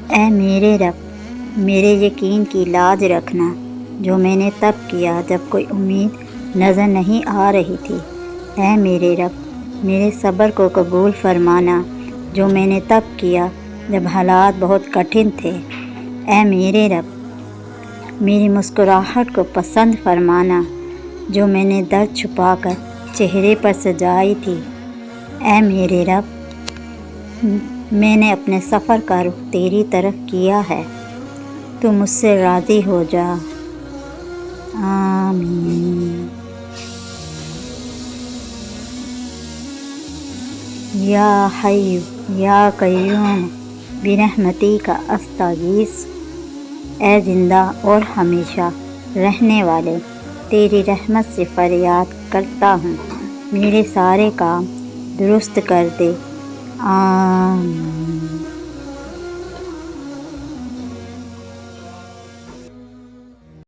اے میرے رب، میرے یقین کی لاج رکھنا، جو میں نے تب کیا جب کوئی امید نظر نہیں آ رہی تھی۔ اے میرے رب، میرے صبر کو قبول فرمانا، جو میں نے تب کیا جب حالات بہت کٹھن تھے۔ اے میرے رب، میری مسکراہٹ کو پسند فرمانا، جو میں نے درد چھپا کر چہرے پر سجائی تھی۔ اے میرے رب، میں نے اپنے سفر کا رخ تیری طرف کیا ہے، تو مجھ سے راضی ہو جا۔ آمین۔ یا حی یا قیوم برحمتک استغیث۔ اے زندہ اور ہمیشہ رہنے والے، تیری رحمت سے فریاد کرتا ہوں، میرے سارے کام درست کر دے۔ آمین۔